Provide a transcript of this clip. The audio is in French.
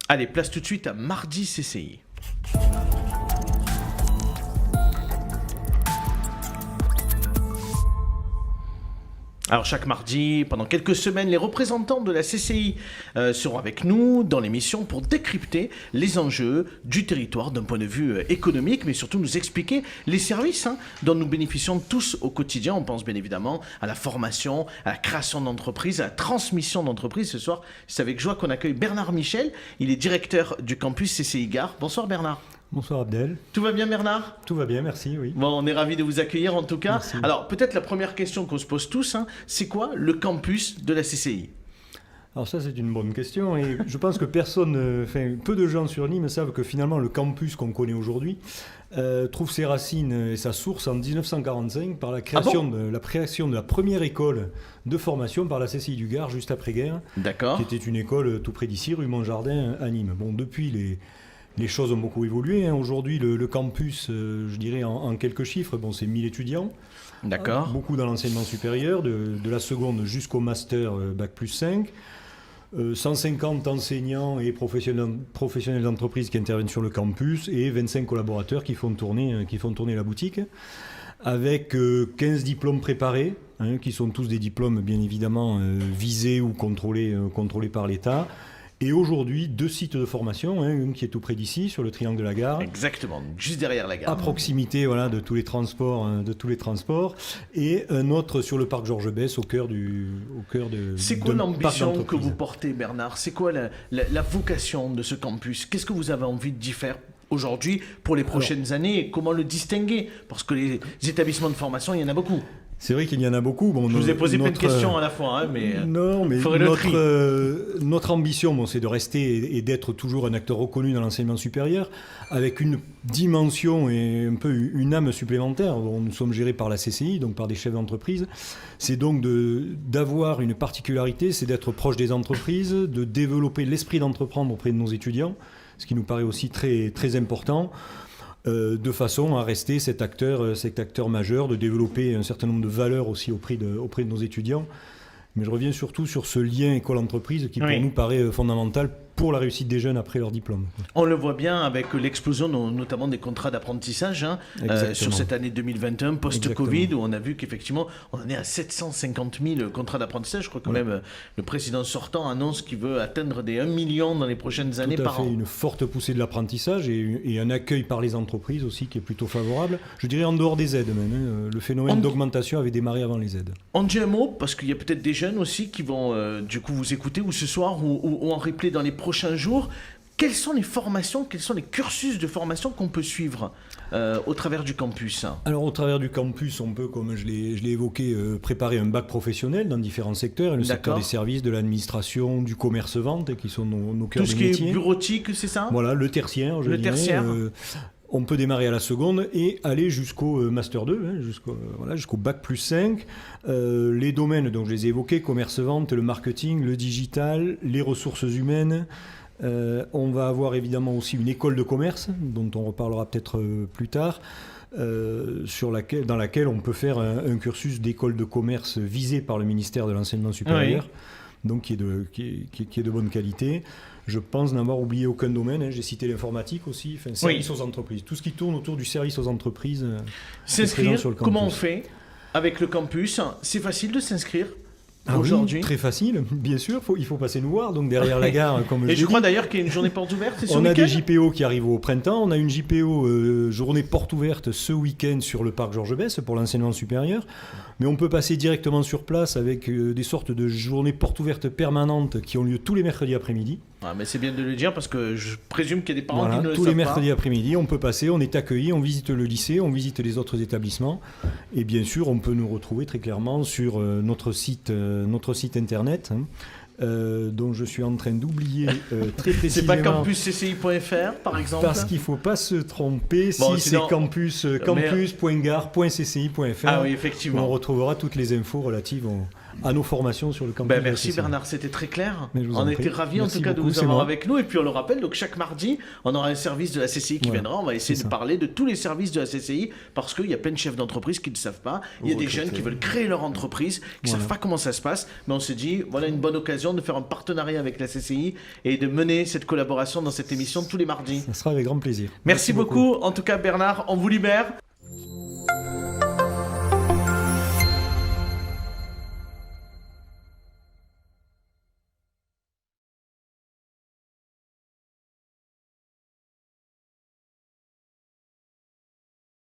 Allez, place tout de suite à Mardi CCI. Alors chaque mardi, pendant quelques semaines, les représentants de la CCI seront avec nous dans l'émission pour décrypter les enjeux du territoire d'un point de vue économique, mais surtout nous expliquer les services dont nous bénéficions tous au quotidien. On pense bien évidemment à la formation, à la création d'entreprises, à la transmission d'entreprises. Ce soir, c'est avec joie qu'on accueille Bernard Michel. Il est directeur du campus CCI Gare. Bonsoir Bernard. Bonsoir Abdel. Tout va bien Bernard ? Tout va bien, merci, oui. Bon, on est ravis de vous accueillir en tout cas. Merci. Alors peut-être la première question qu'on se pose tous, c'est quoi le campus de la CCI ? Alors ça c'est une bonne question et je pense que peu de gens sur Nîmes savent que finalement le campus qu'on connaît aujourd'hui trouve ses racines et sa source en 1945 par la création de la première école de formation par la CCI du Gard juste après-guerre. D'accord. Qui était une école tout près d'ici, rue Montjardin à Nîmes. Bon, depuis les choses ont beaucoup évolué. Aujourd'hui, le campus, je dirais en quelques chiffres, c'est 1000 étudiants. D'accord. Beaucoup dans l'enseignement supérieur, de la seconde jusqu'au master Bac plus 5. 150 enseignants et professionnels d'entreprise qui interviennent sur le campus et 25 collaborateurs qui font tourner la boutique. Avec 15 diplômes préparés, qui sont tous des diplômes bien évidemment visés ou contrôlés par l'État. Et aujourd'hui, 2 sites de formation, un qui est tout près d'ici, sur le triangle de la Gare. Exactement, juste derrière la gare. À proximité de tous les transports, et un autre sur le parc Georges Besse, au cœur de. C'est quoi l'ambition que vous portez, Bernard ? C'est quoi la vocation de ce campus ? Qu'est-ce que vous avez envie d'y faire aujourd'hui pour les prochaines années et comment le distinguer ? Parce que les établissements de formation, il y en a beaucoup. C'est vrai qu'il y en a beaucoup. Bon, je vous ai posé plein de questions à la fois, mais notre ambition, c'est de rester et d'être toujours un acteur reconnu dans l'enseignement supérieur, avec une dimension et un peu une âme supplémentaire. Nous sommes gérés par la CCI, donc par des chefs d'entreprise. C'est donc d'avoir une particularité, c'est d'être proche des entreprises, de développer l'esprit d'entreprendre auprès de nos étudiants, ce qui nous paraît aussi très, très important. De façon à rester cet acteur majeur, de développer un certain nombre de valeurs aussi auprès de nos étudiants. Mais je reviens surtout sur ce lien école-entreprise qui pour nous paraît fondamental pour la réussite des jeunes après leur diplôme. On le voit bien avec l'explosion notamment des contrats d'apprentissage sur cette année 2021, post-Covid, où on a vu qu'effectivement on en est à 750 000 contrats d'apprentissage. Je crois que même le président sortant annonce qu'il veut atteindre des 1 million dans les prochaines années par an. Une forte poussée de l'apprentissage et un accueil par les entreprises aussi qui est plutôt favorable. Je dirais en dehors des aides même. Le phénomène d'augmentation avait démarré avant les aides. On dit un mot, parce qu'il y a peut-être des jeunes aussi qui vont du coup vous écouter ou ce soir ou en replay dans les prochains jours. Quelles sont les formations, quels sont les cursus de formation qu'on peut suivre au travers du campus ? Alors au travers du campus, on peut, comme je l'ai évoqué, préparer un bac professionnel dans différents secteurs, le secteur des services, de l'administration, du commerce-vente, qui sont nos cœurs de métier. Tout ce qui est bureautique, c'est ça ? Voilà, le tertiaire, je dirais. On peut démarrer à la seconde et aller jusqu'au Master 2, jusqu'au Bac plus 5. Les domaines, donc je les ai évoqués, commerce-vente, le marketing, le digital, les ressources humaines. On va avoir évidemment aussi une école de commerce, dont on reparlera peut-être plus tard, dans laquelle on peut faire un cursus d'école de commerce visé par le ministère de l'Enseignement supérieur, donc qui est de bonne qualité. Je pense n'avoir oublié aucun domaine. J'ai cité l'informatique aussi, service aux entreprises. Tout ce qui tourne autour du service aux entreprises. S'inscrire, comment on fait avec le campus ? C'est facile de s'inscrire aujourd'hui ? Très facile, bien sûr. Il faut passer nous voir, donc derrière la gare, comme je l'ai dit. Et je crois d'ailleurs qu'il y a une journée porte ouverte. On a des JPO qui arrivent au printemps. On a une JPO, journée porte ouverte, ce week-end sur le parc Georges Besse pour l'enseignement supérieur. Mais on peut passer directement sur place avec des sortes de journées porte ouverte permanentes qui ont lieu tous les mercredis après-midi. Mais c'est bien de le dire parce que je présume qu'il y a des parents qui ne le savent pas. Tous les mercredis après-midi, on peut passer, on est accueilli, on visite le lycée, on visite les autres établissements. Et bien sûr, on peut nous retrouver très clairement sur notre site internet. Dont je suis en train d'oublier très précisément. C'est pas campuscci.fr par exemple ? Parce qu'il ne faut pas se tromper. C'est campus.gare.cci.fr. Ah oui, effectivement. On retrouvera toutes les infos relatives à nos formations sur le campus. Merci Bernard, c'était très clair. On était ravis en tout cas de vous avoir avec nous. Et puis on le rappelle, donc chaque mardi, on aura un service de la CCI qui viendra. On va essayer de parler de tous les services de la CCI parce qu'il y a plein de chefs d'entreprise qui ne savent pas. Il y a des jeunes qui veulent créer leur entreprise, qui ne savent pas comment ça se passe. Mais on s'est dit, voilà une bonne occasion de faire un partenariat avec la CCI et de mener cette collaboration dans cette émission tous les mardis. Ça sera avec grand plaisir. Merci beaucoup. En tout cas Bernard, on vous libère.